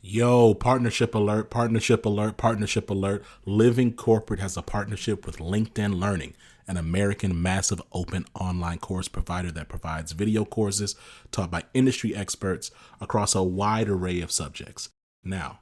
Yo, partnership alert, partnership alert, partnership alert. Living Corporate has a partnership with LinkedIn Learning, an American massive open online course provider that provides video courses taught by industry experts across a wide array of subjects. Now,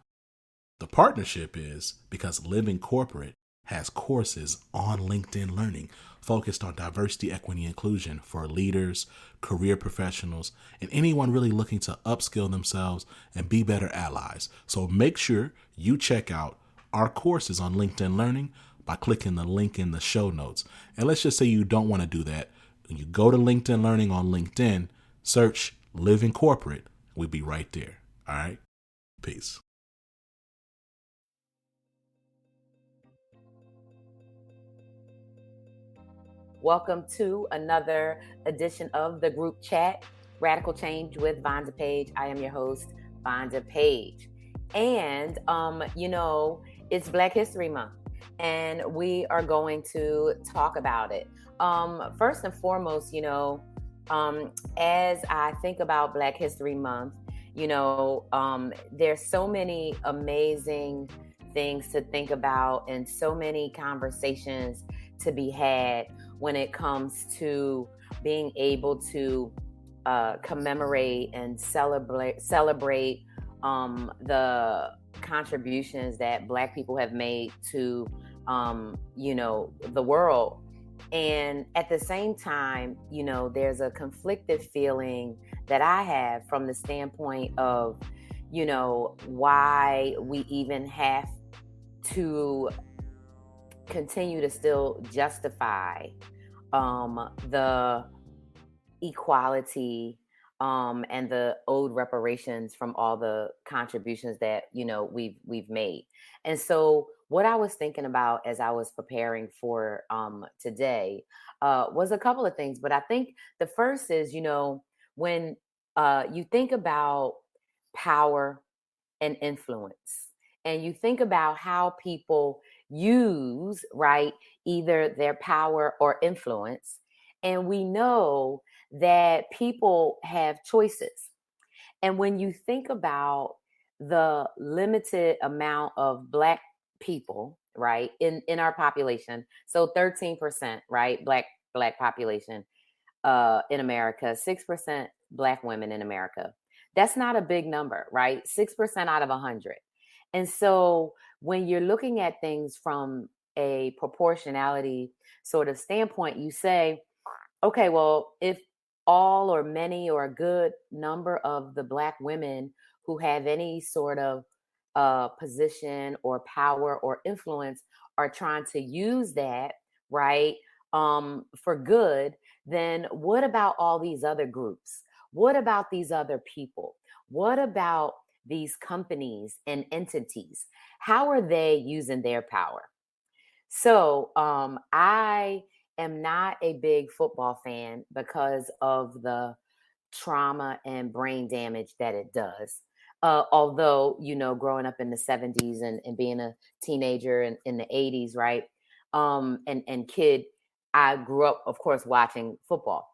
the partnership is because Living Corporate has courses on LinkedIn Learning focused on diversity, equity, inclusion for leaders, career professionals, and anyone really looking to upskill themselves and be better allies. So make sure you check out our courses on LinkedIn Learning by clicking the link in the show notes. And let's just say you don't want to do that. When you go to LinkedIn Learning on LinkedIn, search Living Corporate. We'll be right there. All right? Peace. Welcome to another edition of the group chat, Radical Change with Vonda Page. I am your host, Vonda Page. And, it's Black History Month, and we are going to talk about it. First and foremost, as I think about Black History Month, there's so many amazing things to think about and so many conversations to be had when it comes to being able to commemorate and celebrate the contributions that Black people have made to the world. And at the same time, there's a conflicted feeling that I have from the standpoint of why we even have to continue to still justify the equality and the owed reparations from all the contributions that we've made. And so what I was thinking about as I was preparing for today was a couple of things, but I think the first is when you think about power and influence, and you think about how people use, right, either their power or influence. And we know that people have choices. And when you think about the limited amount of Black people, right, in our population, so 13%, right, Black population in America, 6% Black women in America. That's not a big number, right? 6% out of 100. And so when you're looking at things from a proportionality sort of standpoint, you say, okay, well, if all or many or a good number of the Black women who have any sort of position or power or influence are trying to use that, right, for good, then what about all these other groups? What about these other people? What about these companies and entities? How are they using their power? So I am not a big football fan because of the trauma and brain damage that it does. Although, growing up in the 70s and being a teenager in the 80s, right? And kid, I grew up, of course, watching football.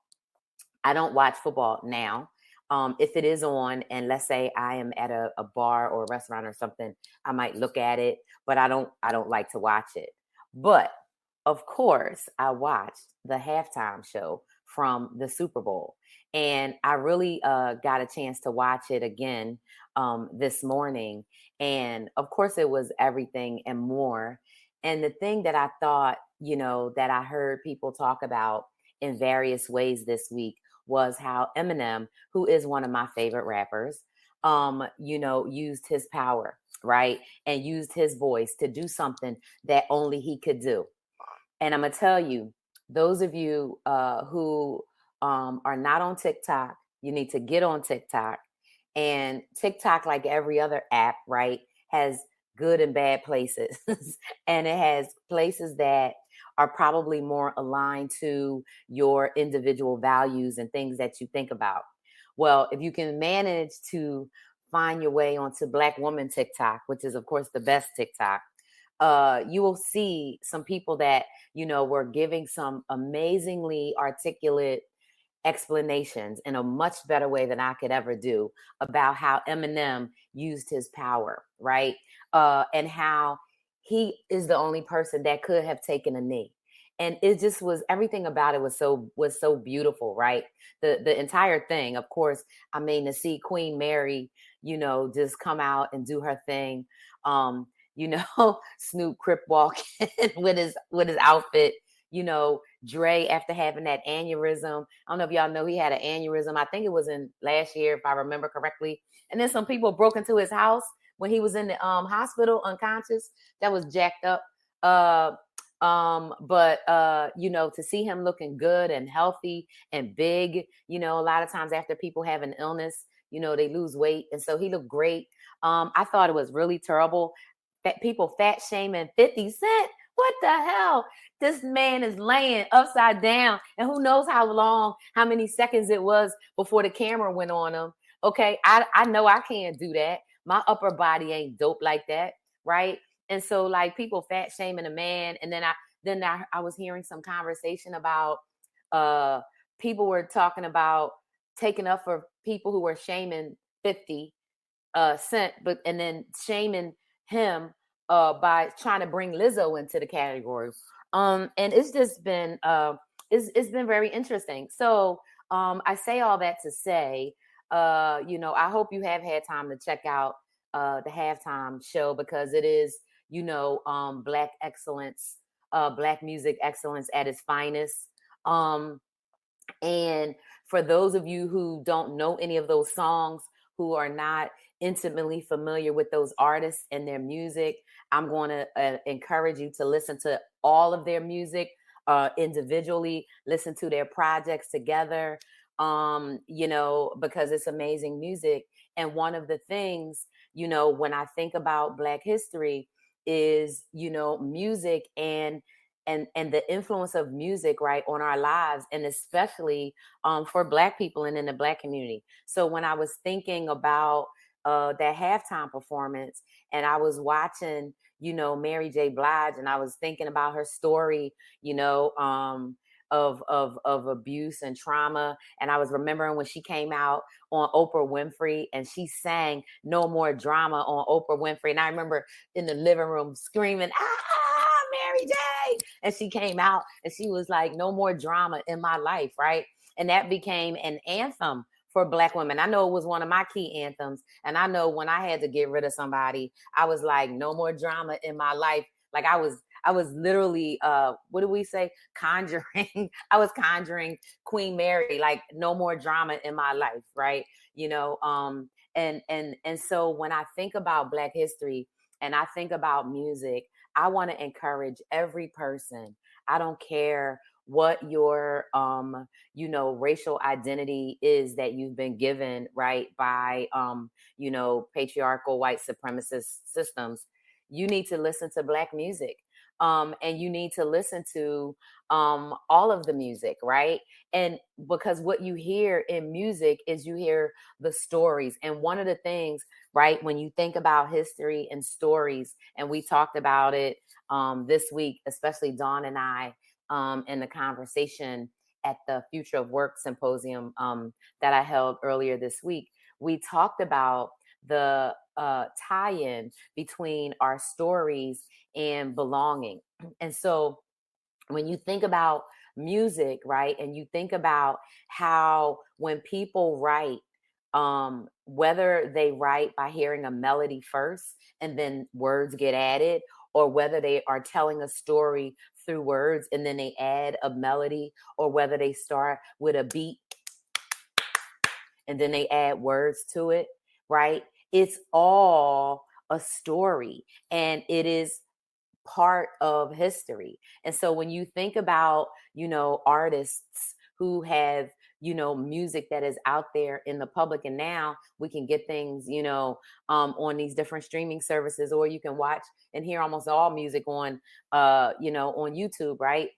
I don't watch football now. If it is on, and let's say I am at a bar or a restaurant or something, I might look at it, but I don't like to watch it. But of course, I watched the halftime show from the Super Bowl, and I really got a chance to watch it again this morning. And of course, it was everything and more. And the thing that I thought, that I heard people talk about in various ways this week was how Eminem, who is one of my favorite rappers, used his power, right? And used his voice to do something that only he could do. And I'm going to tell you, those of you who are not on TikTok, you need to get on TikTok. And TikTok, like every other app, right, has good and bad places. And it has places that are probably more aligned to your individual values and things that you think about. Well, if you can manage to find your way onto Black woman TikTok, which is, of course, the best TikTok, you will see some people that, were giving some amazingly articulate explanations in a much better way than I could ever do about how Eminem used his power, right? And how he is the only person that could have taken a knee. And it just was, everything about it was so beautiful, right? The entire thing, of course. I mean, to see Queen Mary, just come out and do her thing. You know, Snoop Crip walk with his outfit, Dre after having that aneurysm. I don't know if y'all know he had an aneurysm. I think it was in last year, if I remember correctly. And then some people broke into his house when he was in the hospital unconscious. That was jacked up. But to see him looking good and healthy and big, a lot of times after people have an illness, they lose weight. And so he looked great. I thought it was really terrible that people fat shaming 50 Cent. What the hell? This man is laying upside down, and who knows how many seconds it was before the camera went on him. Okay, I know I can't do that. My upper body ain't dope like that, right? And so, like, people fat shaming a man, and then I was hearing some conversation about people were talking about taking up for people who were shaming 50 Cent, and then shaming him by trying to bring Lizzo into the category. And it's just been it's been very interesting. So I say all that to say, I hope you have had time to check out the halftime show, because it is, Black excellence, Black music excellence at its finest. And for those of you who don't know any of those songs, who are not intimately familiar with those artists and their music, I'm going to encourage you to listen to all of their music individually, listen to their projects together, because it's amazing music. And one of the things, when I think about Black history is, music and the influence of music, right, on our lives, and especially for Black people and in the Black community. So when I was thinking about that halftime performance, and I was watching, Mary J. Blige, and I was thinking about her story, of abuse and trauma. And I was remembering when she came out on Oprah Winfrey and she sang "No More Drama" on Oprah Winfrey. And I remember in the living room screaming, Mary J. And she came out and she was like, "No more drama in my life," right? And that became an anthem for Black women. I know it was one of my key anthems. And I know when I had to get rid of somebody, I was like, "No more drama in my life." Like I was literally what do we say? Conjuring. I was conjuring Queen Mary, like, no more drama in my life, right? And so when I think about Black history and I think about music, I want to encourage every person. I don't care what your racial identity is that you've been given, right, by patriarchal white supremacist systems. You need to listen to Black music. And you need to listen to all of the music, right? And because what you hear in music is you hear the stories. And one of the things, right, when you think about history and stories, and we talked about it this week, especially Dawn and I, in the conversation at the Future of Work symposium that I held earlier this week, we talked about the tie-in between our stories and belonging. And so when you think about music, right, and you think about how when people write, whether they write by hearing a melody first and then words get added, or whether they are telling a story through words and then they add a melody, or whether they start with a beat and then they add words to it, right? It's all a story, and it is part of history. And so when you think about, artists who have, music that is out there in the public, and now we can get things, on these different streaming services, or you can watch and hear almost all music on, on YouTube, right?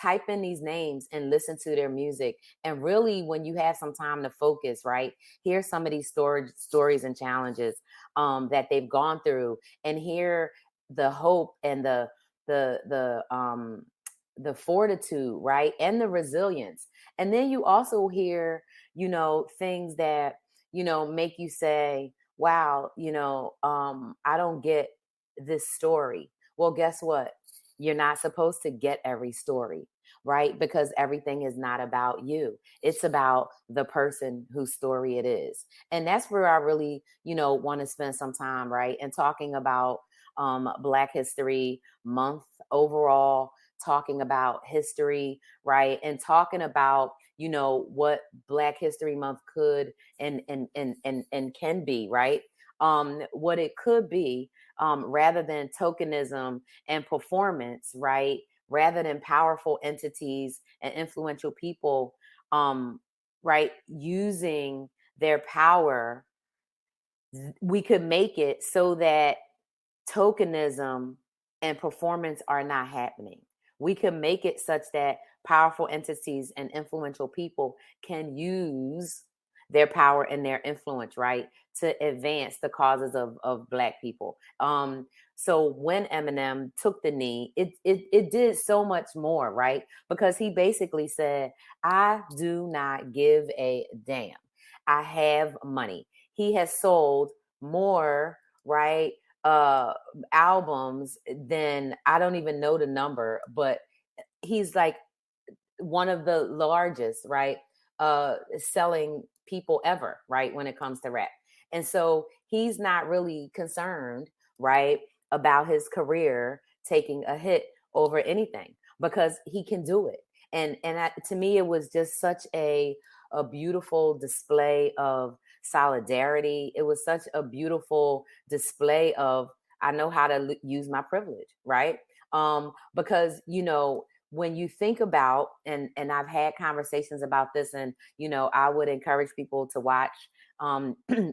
Type in these names and listen to their music. And really, when you have some time to focus, right, hear some of these stories and challenges that they've gone through, and hear the hope and the the fortitude, right? And the resilience. And then you also hear, things that, make you say, wow, I don't get this story. Well, guess what? You're not supposed to get every story, right? Because everything is not about you. It's about the person whose story it is. And that's where I really, want to spend some time, right? And talking about Black History Month overall, talking about history, right? And talking about, what Black History Month could and can be, right? What it could be, rather than tokenism and performance, right? Rather than powerful entities and influential people, right, using their power, we could make it so that tokenism and performance are not happening. We can make it such that powerful entities and influential people can use their power and their influence, right, to advance the causes of Black people. So when Eminem took the knee, it did so much more, right? Because he basically said, I do not give a damn. I have money. He has sold more, right? uh Albums than, I don't even know the number, but he's like one of the largest, right, selling people ever, right, when it comes to rap. And so he's not really concerned, right, about his career taking a hit over anything, because he can do it. To me, it was just such a beautiful display of solidarity. It was such a beautiful display of, I know how to use my privilege, right? Because when you think about, and I've had conversations about this, and I would encourage people to watch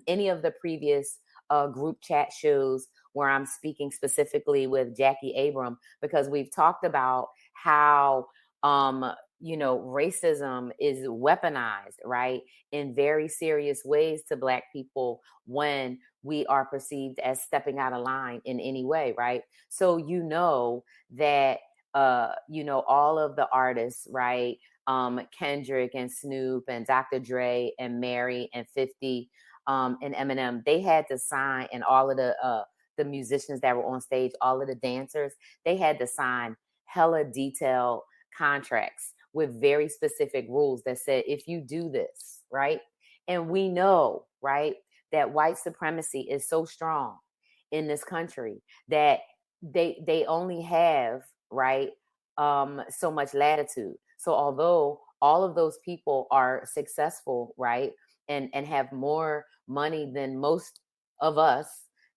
any of the previous group chat shows where I'm speaking specifically with Jackie Abram, because we've talked about how racism is weaponized, right, in very serious ways to Black people when we are perceived as stepping out of line in any way, right? So that all of the artists, right? Kendrick and Snoop and Dr. Dre and Mary and 50 and Eminem, they had to sign, and all of the musicians that were on stage, all of the dancers, they had to sign hella detailed contracts with very specific rules that said, if you do this, right? And we know, right, that white supremacy is so strong in this country that they only have, right, so much latitude. So although all of those people are successful, right, and have more money than most of us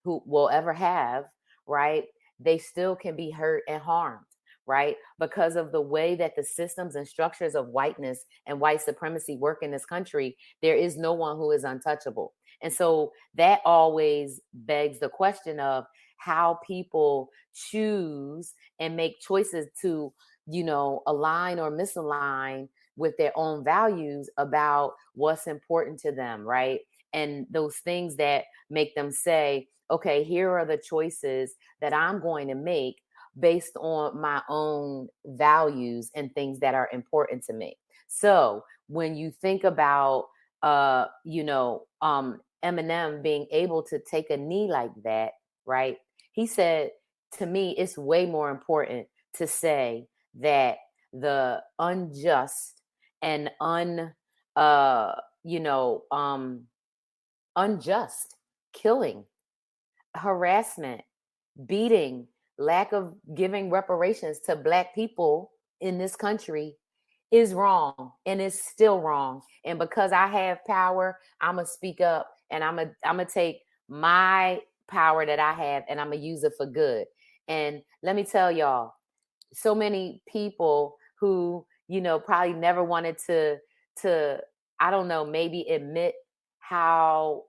who will ever have, right, they still can be hurt and harmed, right, because of the way that the systems and structures of whiteness and white supremacy work in this country. There is no one who is untouchable. And so that always begs the question of how people choose and make choices to, align or misalign with their own values about what's important to them, right? And those things that make them say, okay, here are the choices that I'm going to make based on my own values and things that are important to me. So when you think about, Eminem being able to take a knee like that, right? He said, to me, it's way more important to say that the unjust and uh, you know, unjust killing, harassment, beating, lack of giving reparations to Black people in this country is wrong, and it's still wrong. And because I have power, I'm gonna speak up, and I'm gonna take my power that I have, and I'm gonna use it for good. And let me tell y'all, so many people who probably never wanted to I don't know, maybe admit how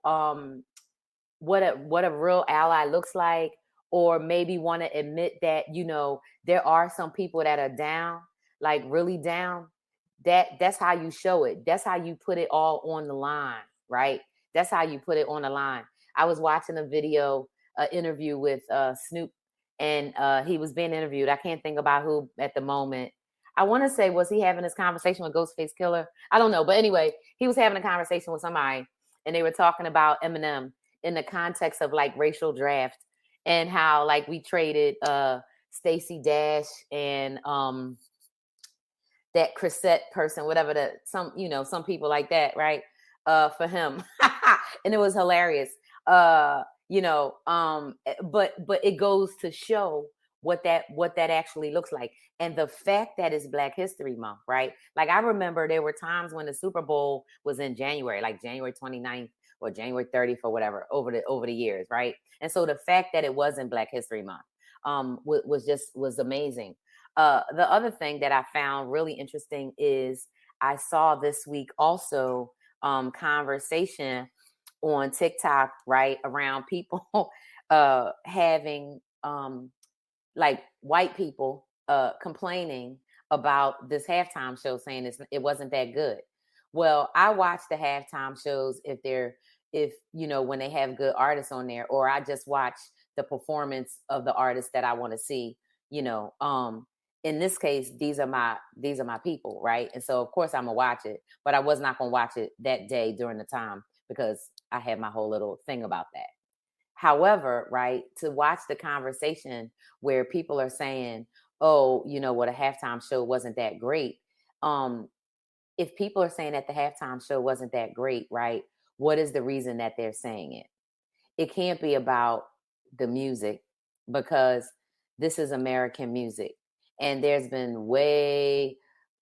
what a real ally looks like, or maybe want to admit that there are some people that are down, like really down. That's how you show it. That's how you put it all on the line, right? That's how you put it on the line. I was watching a video, interview with Snoop, and he was being interviewed. I can't think about who at the moment, I want to say, was he having this conversation with Ghostface Killer? I don't know. But anyway, he was having a conversation with somebody and they were talking about Eminem in the context of like racial draft and how like we traded Stacey Dash and that Chrisette person, whatever some people like that, right? For him. And it was hilarious. But it goes to show what that actually looks like. And the fact that it's Black History Month, right? Like I remember there were times when the Super Bowl was in January, like January 29th or January 30th or whatever, over the years, right? And so the fact that it wasn't Black History Month was amazing. The other thing that I found really interesting is I saw this week also conversation on TikTok, right, around people having like white people complaining about this halftime show, saying it wasn't that good. Well, I watch the halftime shows if when they have good artists on there, or I just watch the performance of the artists that I want to see. In this case, these are my people, right? And so of course I'm gonna watch it, but I was not gonna watch it that day during the time because I had my whole little thing about that. However, right, to watch the conversation where people are saying, oh, what, a halftime show wasn't that great. If people are saying that the halftime show wasn't that great, right, what is the reason that they're saying it? It can't be about the music, because this is American music. And there's been way,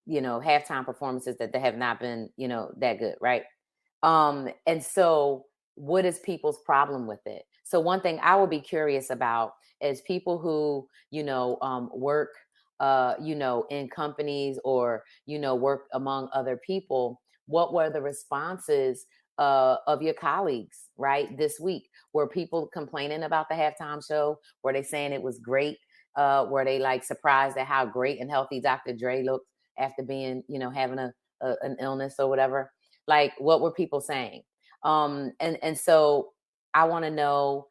halftime performances that have not been, that good, right? And so what is people's problem with it? So one thing I would be curious about is people who, work, in companies or, work among other people. What were the responses of your colleagues, right, this week? Were people complaining about the halftime show? Were they saying it was great? Were they like surprised at how great and healthy Dr. Dre looked after being, having an illness or whatever? Like, what were people saying? And so I want to know,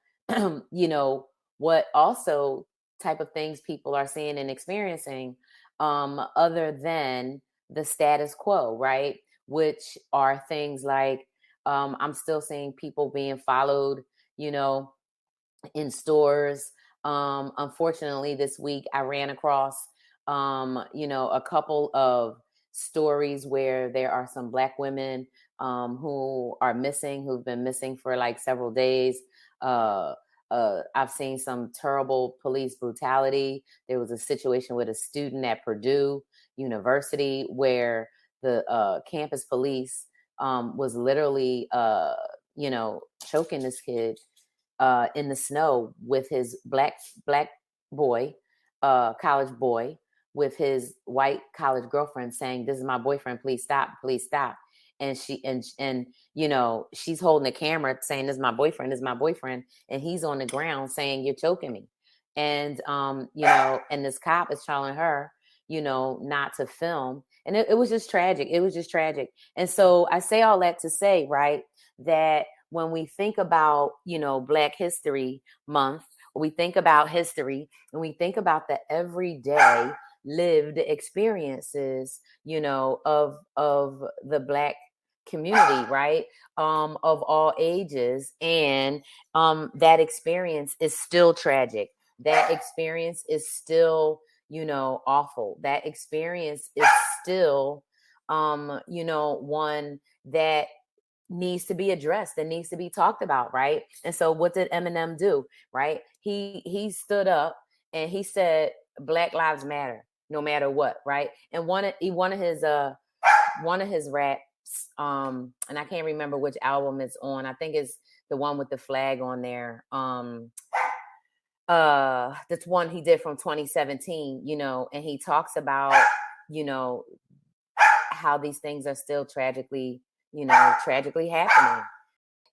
what also type of things people are seeing and experiencing, other than the status quo, right? Which are things like, I'm still seeing people being followed, in stores. Unfortunately, this week I ran across, a couple of stories where there are some Black women who are missing, who've been missing for like several days. I've seen some terrible police brutality. There was a situation with a student at Purdue University where the campus police was literally, choking this kid in the snow with his black boy, college boy, with his white college girlfriend, saying, "This is my boyfriend. Please stop. Please stop." And she's holding the camera saying, "This is my boyfriend. This is my boyfriend," and he's on the ground saying, "You're choking me." And and this cop is telling her, not to film. And it was just tragic. It was just tragic. And so I say all that to say, right, that when we think about, Black History Month, we think about history, and we think about the everyday lived experiences, of the Black community, right? Of all ages. And that experience is still tragic. That experience is still, awful. That experience is still, one that needs to be addressed, that needs to be talked about, right? And so what did Eminem do, right? He stood up and he said, Black Lives Matter, no matter what, right? And one of his raps, and I can't remember which album it's on. I think it's the one with the flag on there. That's one he did from 2017, and he talks about, how these things are still tragically happening.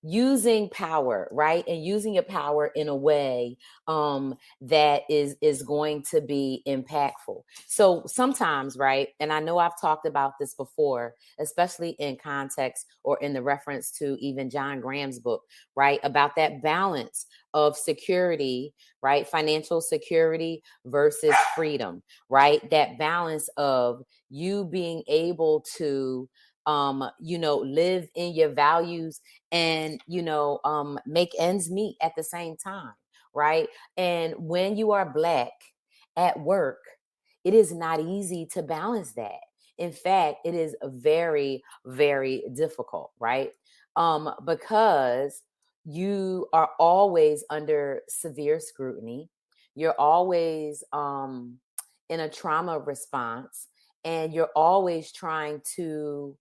using power, right? And using your power in a way that is going to be impactful. So sometimes, right, and I know I've talked about this before, especially in context or in the reference to even John Graham's book, right, about that balance of security, right, financial security versus freedom, right? That balance of you being able to live in your values and make ends meet at the same time, right? And when you are Black at work, it is not easy to balance that. In fact, it is very, very difficult, right? Because you are always under severe scrutiny. You're always in a trauma response, and you're always trying to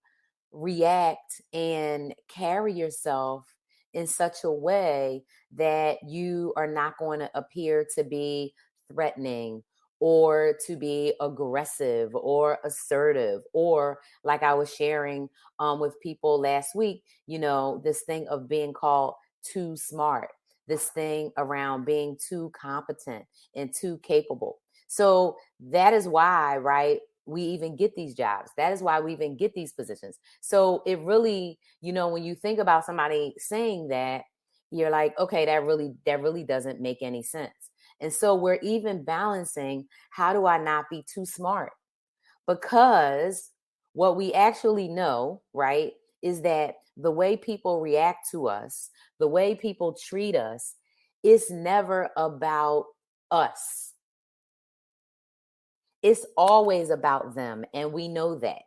react and carry yourself in such a way that you are not going to appear to be threatening or to be aggressive or assertive, or like I was sharing with people last week, this thing of being called too smart, this thing around being too competent and too capable. So that is why, right, we even get these jobs. That is why we even get these positions. So it really, when you think about somebody saying that, you're like, okay, that really doesn't make any sense. And so we're even balancing, how do I not be too smart? Because what we actually know, right, is that the way people react to us, the way people treat us, is never about us. It's always about them, and we know that.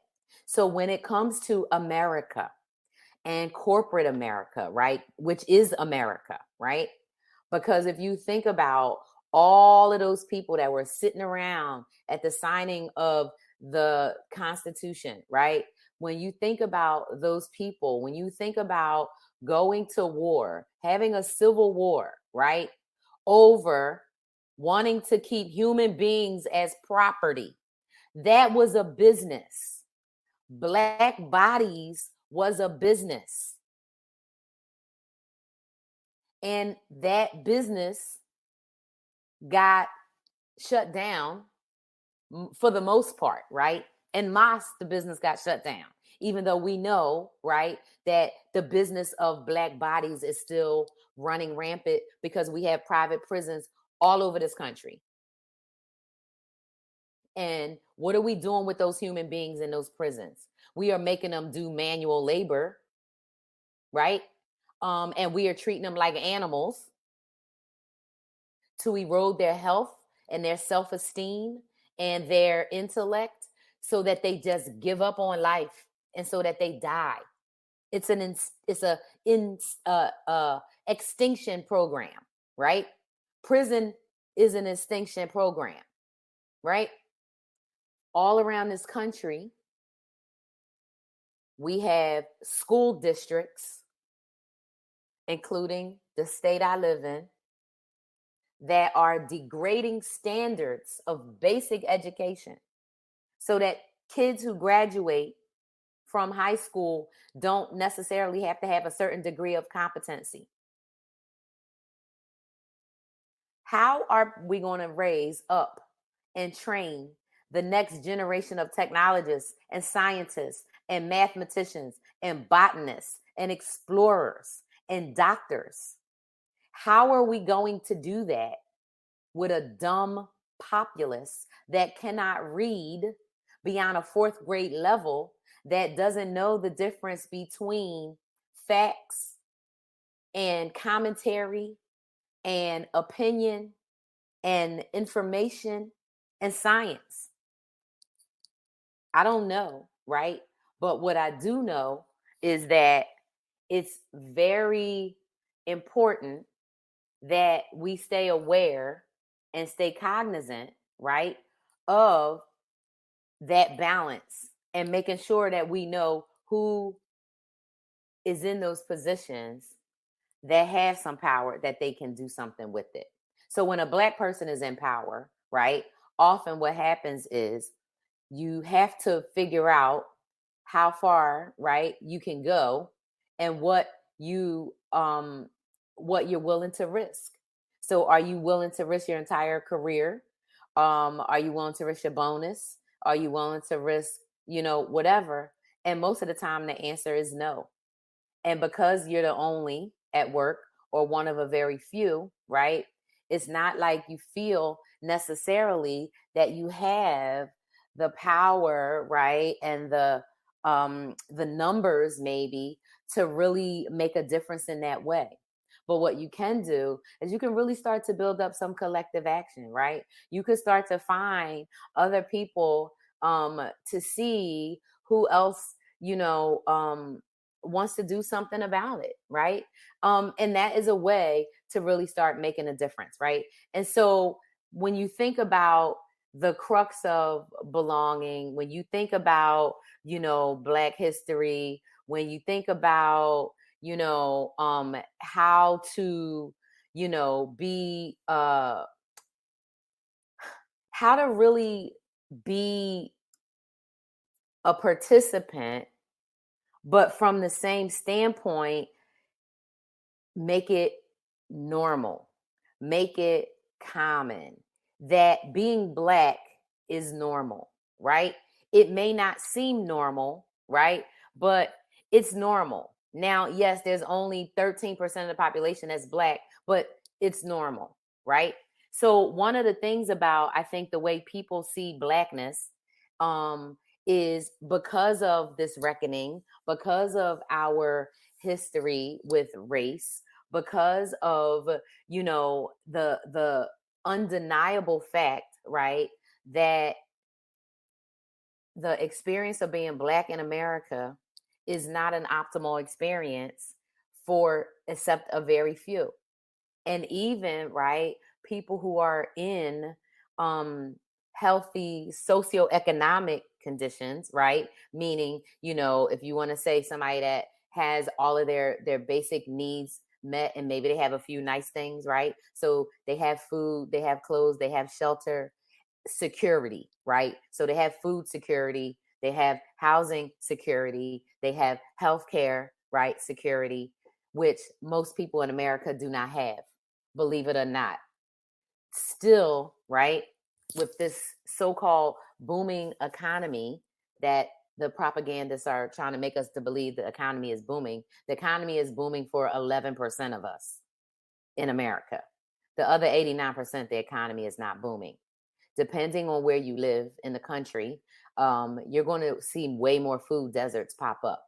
So when it comes to America and corporate America, right, which is America, right? Because if you think about all of those people that were sitting around at the signing of the Constitution, right? When you think about those people, when you think about going to war, having a civil war, right, over wanting to keep human beings as property, that was a business. Black bodies was a business. And that business got shut down for the most part, right? En masse, the business got shut down, even though we know, right, that the business of Black bodies is still running rampant because we have private prisons all over this country. And what are we doing with those human beings in those prisons? We are making them do manual labor, right? And we are treating them like animals to erode their health and their self-esteem and their intellect, so that they just give up on life and so that they die. It's a extinction program, right? Prison is an extinction program, right? All around this country, we have school districts, including the state I live in, that are degrading standards of basic education, so that kids who graduate from high school don't necessarily have to have a certain degree of competency. How are we going to raise up and train the next generation of technologists and scientists and mathematicians and botanists and explorers and doctors? How are we going to do that with a dumb populace that cannot read beyond a fourth grade level, that doesn't know the difference between facts and commentary and opinion and information and science? I don't know, right? But what I do know is that it's very important that we stay aware and stay cognizant, right, of that balance, and making sure that we know who is in those positions that have some power, that they can do something with it. So when a Black person is in power, right, often what happens is you have to figure out how far, right, you can go, and what you what you're willing to risk. So are you willing to risk your entire career? Are you willing to risk your bonus? Are you willing to risk, whatever? And most of the time the answer is no. And because you're the only at work or one of a very few, right? It's not like you feel necessarily that you have the power, right? And the numbers maybe to really make a difference in that way. But what you can do is you can really start to build up some collective action, right? You could start to find other people to see who else, wants to do something about it, right? And that is a way to really start making a difference, right? And so when you think about the crux of belonging, when you think about, Black history, when you think about, how to, be, how to really be a participant, but from the same standpoint, make it normal, make it common that being Black is normal, right? It may not seem normal, right? But it's normal. Now, yes, there's only 13% of the population that's Black, but it's normal, right? So, one of the things about, I think, the way people see Blackness um, is because of this reckoning, because of our history with race, because of the undeniable fact, right, that the experience of being Black in America is not an optimal experience for except a very few. And even, right, people who are in um healthy socioeconomic conditions, right, meaning, if you want to say somebody that has all of their basic needs met, and maybe they have a few nice things, right? So they have food, they have clothes, they have shelter, security, right? So they have food security, they have housing security, they have healthcare, right, security, which most people in America do not have, believe it or not. Still, right, with this so-called booming economy that the propagandists are trying to make us to believe the economy is booming. The economy is booming for 11% of us in America. The other 89%, the economy is not booming. Depending on where you live in the country, you're going to see way more food deserts pop up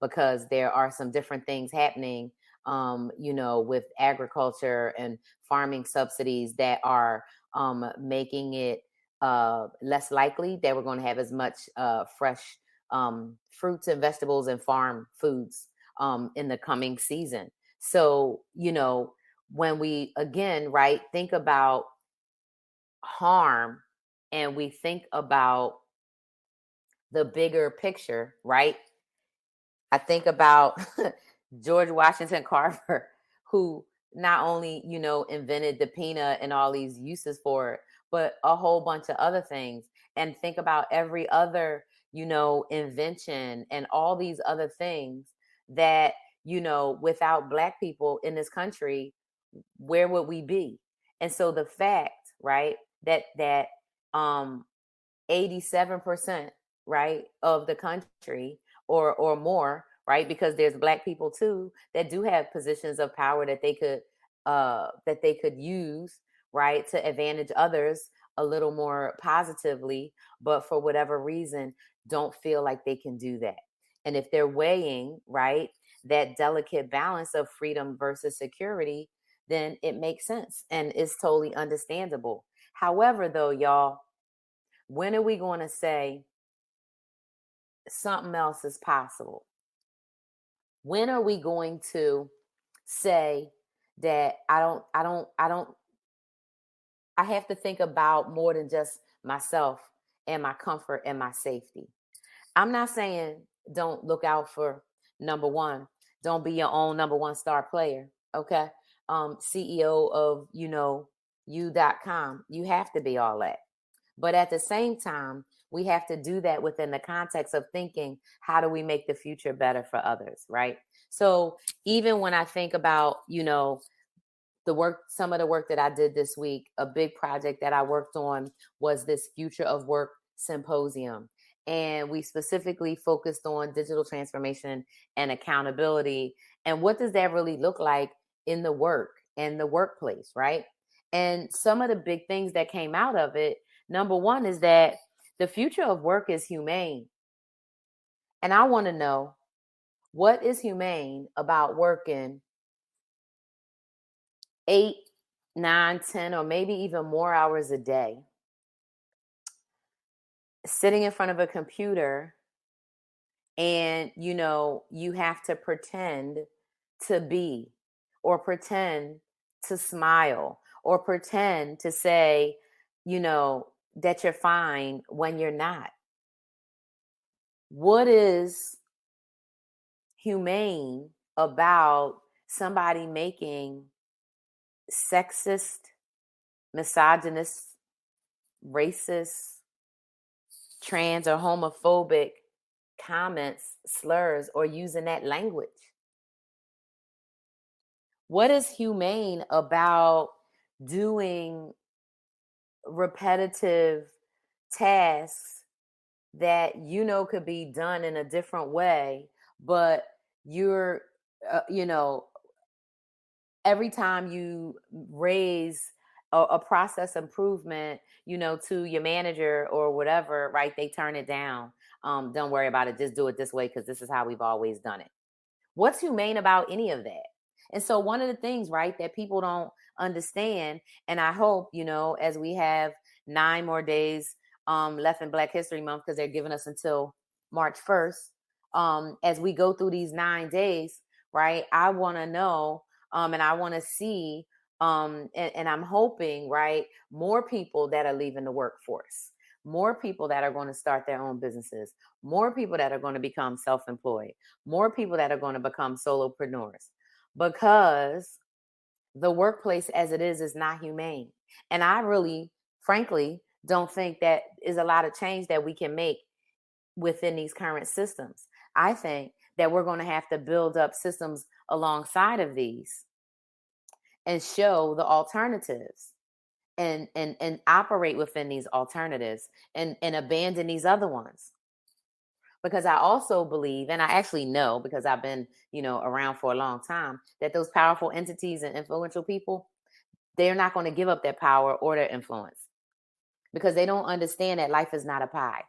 because there are some different things happening, with agriculture and farming subsidies that are making it less likely that we're going to have as much fresh fruits and vegetables and farm foods in the coming season. So, when we again, right, think about harm and we think about the bigger picture, right? I think about George Washington Carver, who not only, invented the peanut and all these uses for it, but a whole bunch of other things. And think about every other, invention and all these other things that, without Black people in this country, where would we be? And so the fact, right, that 87%, right, of the country or more, right, because there's Black people too that do have positions of power that they could use, right, to advantage others a little more positively, but for whatever reason don't feel like they can do that. And if they're weighing, right, that delicate balance of freedom versus security, then it makes sense and it's totally understandable. However, though, y'all, when are we going to say something else is possible? When are we going to say that I have to think about more than just myself and my comfort and my safety? I'm not saying don't look out for number one. Don't be your own number one star player. Okay. CEO of, you.com. You have to be all that. But at the same time, we have to do that within the context of thinking, how do we make the future better for others, right? So even when I think about, some of the work that I did this week, a big project that I worked on was this Future of Work Symposium. And we specifically focused on digital transformation and accountability. And what does that really look like in the work and the workplace, right? And some of the big things that came out of it, number one, is that the future of work is humane. And I want to know, what is humane about working 8, 9, 10, or maybe even more hours a day, sitting in front of a computer, and you have to pretend to be, or pretend to smile, or pretend to say, that you're fine when you're not. What is humane about somebody making sexist, misogynist, racist, trans, or homophobic comments, slurs, or using that language? What is humane about doing repetitive tasks that could be done in a different way, but you're every time you raise a process improvement, to your manager or whatever, right, they turn it down. Don't worry about it, just do it this way because this is how we've always done it. What's humane about any of that? And so one of the things, right, that people don't understand, and I hope, as we have 9 more days left in Black History Month, because they're giving us until March 1st, as we go through these 9 days, right, I want to know, and I want to see, and I'm hoping, right, more people that are leaving the workforce, more people that are going to start their own businesses, more people that are going to become self-employed, more people that are going to become solopreneurs, because the workplace as it is not humane. And I really, frankly, don't think that is a lot of change that we can make within these current systems. I think that we're going to have to build up systems alongside of these and show the alternatives, and operate within these alternatives, and abandon these other ones. Because I also believe, and I actually know, because I've been, around for a long time, that those powerful entities and influential people, they're not going to give up their power or their influence, because they don't understand that life is not a pie.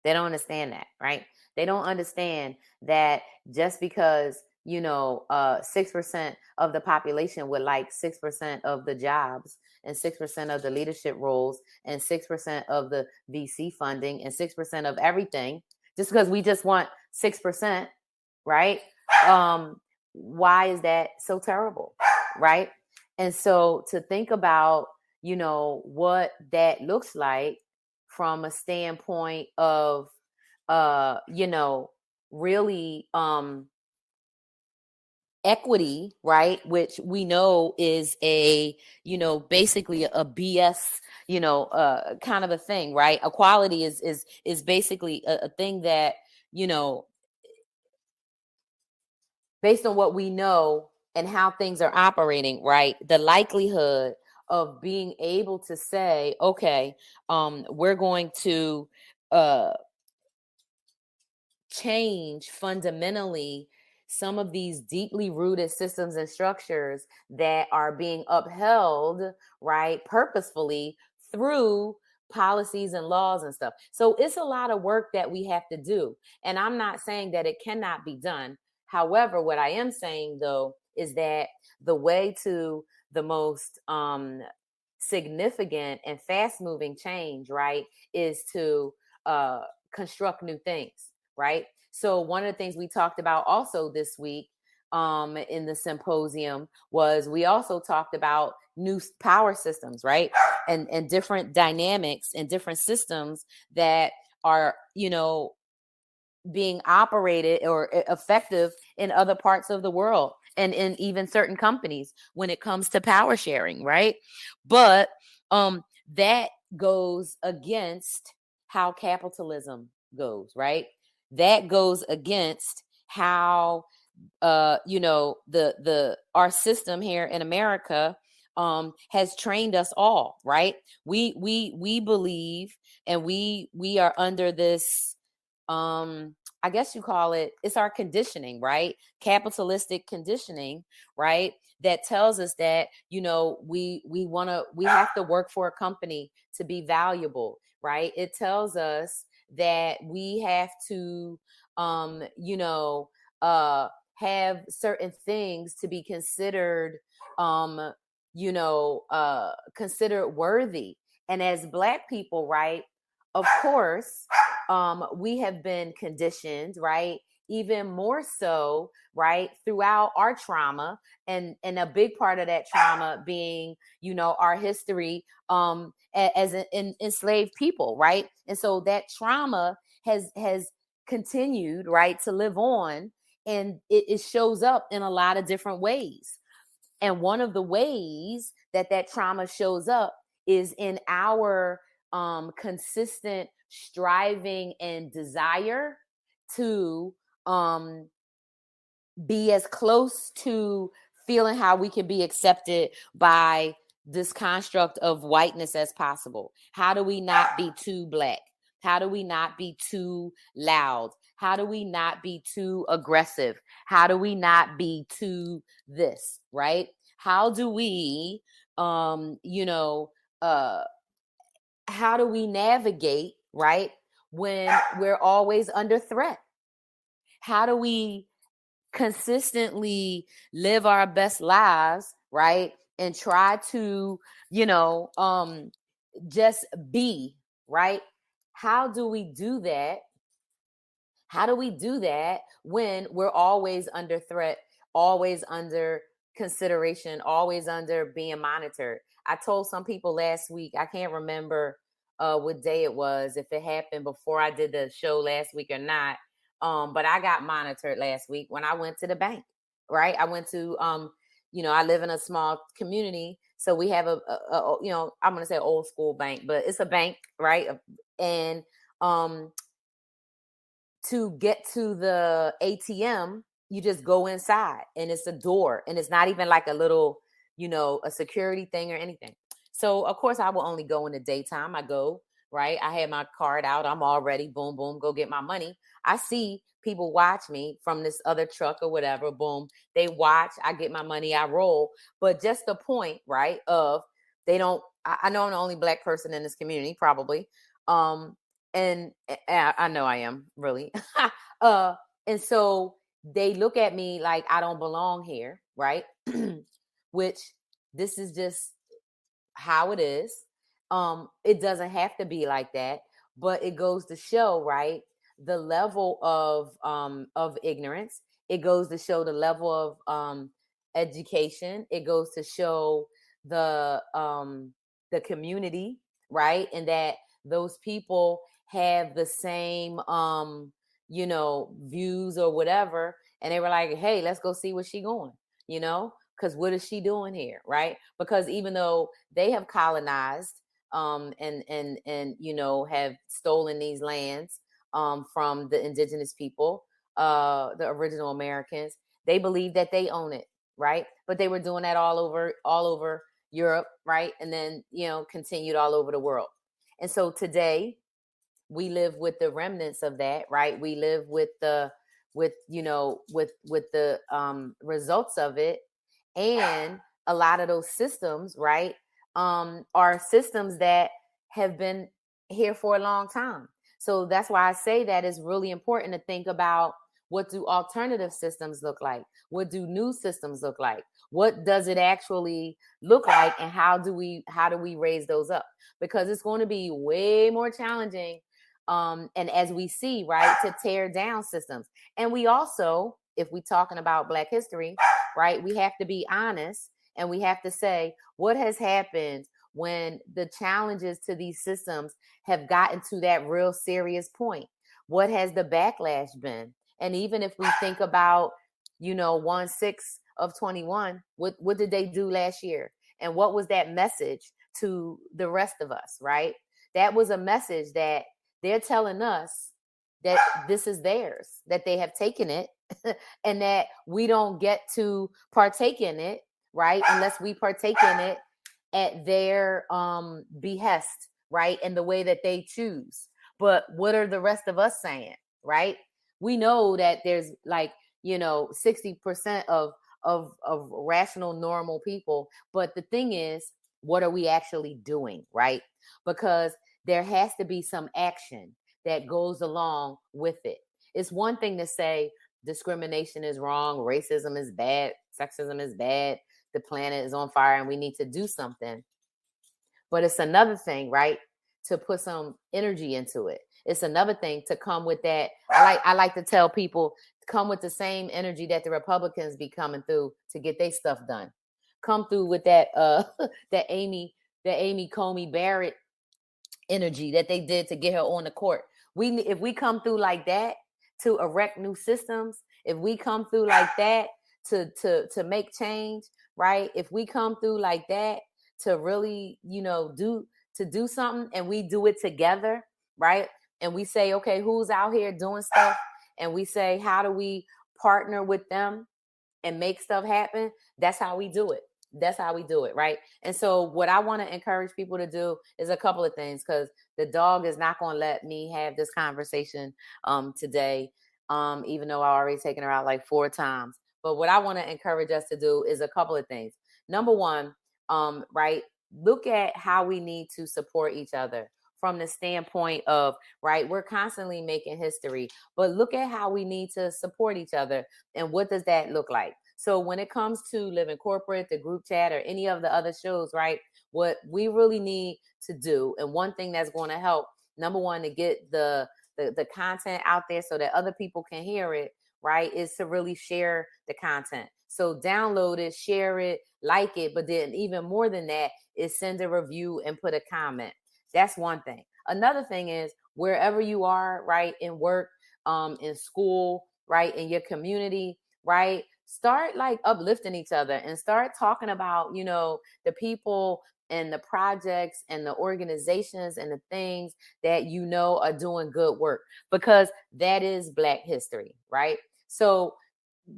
They don't understand that, right? They don't understand that just because 6% of the population would like 6% of the jobs, and 6% of the leadership roles, and 6% of the VC funding, and 6% of everything, just because we just want 6%, right? Why is that so terrible, right? And so to think about, what that looks like from a standpoint of, really equity, right, which we know is basically a BS, kind of a thing, right? Equality is basically a thing that, based on what we know and how things are operating, right, the likelihood of being able to say, okay, we're going to change fundamentally some of these deeply rooted systems and structures that are being upheld, right, purposefully through policies and laws and stuff. So it's a lot of work that we have to do. And I'm not saying that it cannot be done. However, what I am saying, though, is that the way to the most significant and fast moving change, right, is to construct new things, right? So one of the things we talked about also this week in the symposium was, we also talked about new power systems, right? And different dynamics and different systems that are, being operated or effective in other parts of the world, and in even certain companies when it comes to power sharing, right? But that goes against how capitalism goes, right? That goes against how the our system here in America has trained us all, right? We believe, and we are under this, I guess you call it, it's our conditioning, right? Capitalistic conditioning, right? That tells us that, we have to work for a company to be valuable, right? It tells us that we have to um you know uh have certain things to be considered, um considered worthy. And as Black people, right, of course, we have been conditioned, right, even more so, right, throughout our trauma, and a big part of that trauma being, our history, as an enslaved people, right? And so that trauma has continued, right, to live on, and it shows up in a lot of different ways. And one of the ways that that trauma shows up is in our consistent striving and desire to um, be as close to feeling how we can be accepted by this construct of whiteness as possible. How do we not be too Black? How do we not be too loud? How do we not be too aggressive? How do we not be too this, right? How do we, uh, how do we navigate, right, when we're always under threat? How do we consistently live our best lives, right, and try to, just be, right? How do we do that? How do we do that when we're always under threat, always under consideration, always under being monitored? I told some people last week, I can't remember what day it was, if it happened before I did the show last week or not. But I got monitored last week when I went to the bank, right? I went to, I live in a small community. So we have I'm going to say old school bank, but it's a bank, right? And to get to the ATM, you just go inside, and it's a door, and it's not even like a little, a security thing or anything. So of course I will only go in the daytime. I go, right? I have my card out. I'm all ready. Boom, boom, go get my money. I see people watch me from this other truck or whatever. Boom. They watch, I get my money, I roll. But just the point, right, of they don't, I know I'm the only Black person in this community, probably. And I know I am, really. And so they look at me like I don't belong here, right? Which, this is just how it is. It doesn't have to be like that, but it goes to show, right, the level of ignorance. It goes to show the level of education. It goes to show the community, right, and that those people have the same views or whatever. And they were like, hey, let's go see where she going, because what is she doing here, right? Because even though they have colonized and have stolen these lands from the indigenous people, the original Americans, they believe that they own it, right? But they were doing that all over Europe, right? And then continued all over the world. And so today we live with the remnants of that, right? We live with the results of it. And a lot of those systems, right, are systems that have been here for a long time. So that's why I say that it's really important to think about, what do alternative systems look like? What do new systems look like? What does it actually look like? And how do we raise those up? Because it's going to be way more challenging. And as we see, right, to tear down systems. And we also, if we're talking about Black history, right, we have to be honest, and we have to say what has happened when the challenges to these systems have gotten to that real serious point. What has the backlash been? And even if we think about, 1/6 of 21, what did they do last year? And what was that message to the rest of us, right? That was a message that they're telling us that this is theirs, that they have taken it, and that we don't get to partake in it, right? Unless we partake in it at their behest, right? And the way that they choose. But what are the rest of us saying, right? We know that there's like, 60% of rational, normal people. But the thing is, what are we actually doing, right? Because there has to be some action that goes along with it. It's one thing to say discrimination is wrong, racism is bad, sexism is bad, the planet is on fire and we need to do something. But it's another thing, right, to put some energy into it. It's another thing to come with that. I like to tell people, come with the same energy that the Republicans be coming through to get their stuff done. Come through with that that Amy Comey Barrett energy that they did to get her on the court. If we come through like that to erect new systems, if we come through like that to make change, right? If we come through like that to really, do something, and we do it together, right? And we say, okay, who's out here doing stuff? And we say, how do we partner with them and make stuff happen? That's how we do it. That's how we do it, right? And so what I want to encourage people to do is a couple of things, because the dog is not going to let me have this conversation today, even though I already taken her out like 4 times. But what I want to encourage us to do is a couple of things. Number one, right, look at how we need to support each other from the standpoint of, right, we're constantly making history, but look at how we need to support each other. And what does that look like? So when it comes to Living Corporate, the group chat, or any of the other shows, right, what we really need to do, and one thing that's going to help, number one, to get the content out there so that other people can hear it, right, is to really share the content. So download it, share it, like it, but then even more than that is send a review and put a comment. That's one thing. Another thing is, wherever you are, right, in work, in school, right, in your community, right, start like uplifting each other and start talking about, the people and the projects and the organizations and the things that are doing good work, because that is Black history, right? So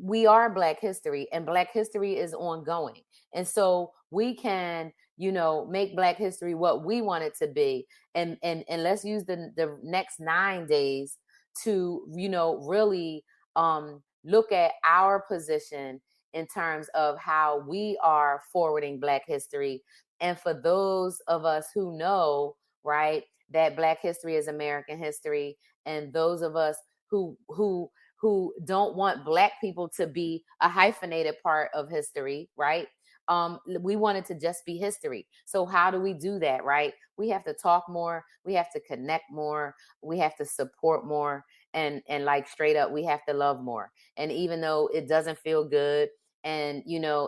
we are Black history, and Black history is ongoing. And so we can, make Black history what we want it to be. And let's use the next 9 days to, really look at our position in terms of how we are forwarding Black history. And for those of us who know, right, that Black history is American history, and those of us who don't want Black people to be a hyphenated part of history, right? We want it to just be history. So how do we do that, right? We have to talk more. We have to connect more. We have to support more. And like straight up, we have to love more. And even though it doesn't feel good, and,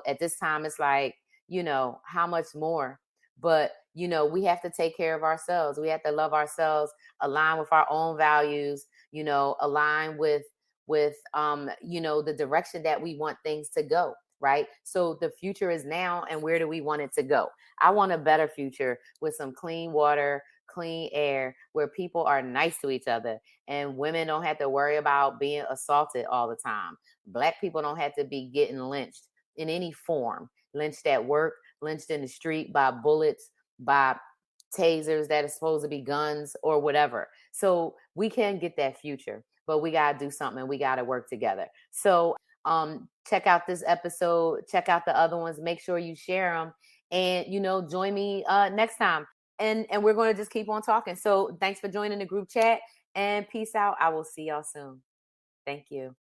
at this time, it's like, how much more? But, we have to take care of ourselves. We have to love ourselves, align with our own values, align with the direction that we want things to go, right? So the future is now, and where do we want it to go? I want a better future with some clean water, clean air, where people are nice to each other, and women don't have to worry about being assaulted all the time. Black people don't have to be getting lynched in any form, lynched at work, lynched in the street by bullets, by tasers that are supposed to be guns or whatever. So we can get that future, but we got to do something. We got to work together. So check out this episode, check out the other ones, make sure you share them, and, join me next time. And we're going to just keep on talking. So thanks for joining the group chat, and peace out. I will see y'all soon. Thank you.